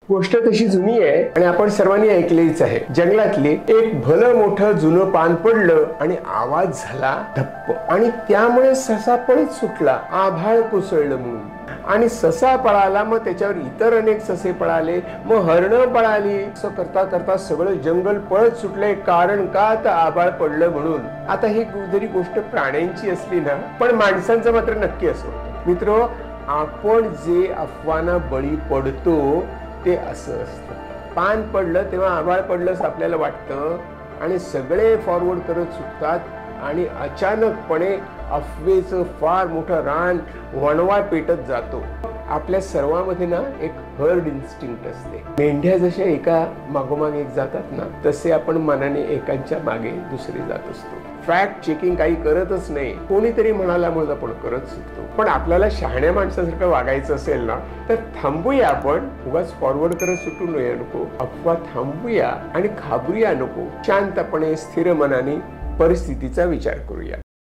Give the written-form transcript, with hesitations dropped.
गोष्ट तशी जुनी आहे आणि आपण सर्वांनी ऐकलीच आहे। जंगलातली एक भलं मोठं जुनं पान पडलं आणि आवाज झाला धप्प, आणि त्यामुळे ससा पळत सुटला। आभाळ कोसळलं म्हणून, आणि ससा पळाला, मग त्याच्यावर इतर अनेक ससे पळाले, मग हरणं पळाली। असं करता करता सगळं जंगल पळत सुटलंय। कारण का? तर आभाळ पडलं म्हणून। आता ही जरी गोष्ट प्राण्यांची असली ना, पण माणसांचं मात्र नक्की असं होतं। मित्रो, आपण जे अफवांना बळी पडतो ते असं असतं। पान पडलं तेव्हा आभाळ पडलंच आपल्याला वाटतं आणि सगळे फॉरवर्ड करत सुटतात, आणि अचानकपणे अफवेचं फार मोठं रान वणवा पेटत जातो। आपल्या सर्वांमध्ये ना एक हर्ड इन्स्टिंक्ट असते। मेंढ्या जशा एका मागोमाग एक जातात ना, तसे आपण मनाने एकांच्या मागे दुसरे जात असतो। फॅक्ट चेकिंग काही करतच नाही, कोणीतरी म्हणाला म्हणून आपण करत सुटतो। पण आपल्याला शहाण्या माणसासारखं वागायचं असेल ना, तर थांबूया। आपण उगाच फॉरवर्ड करत सुटू नये नको, अफवा थांबूया आणि घाबरूया नको। शांतपणे स्थिर मनाने परिस्थितीचा विचार करूया।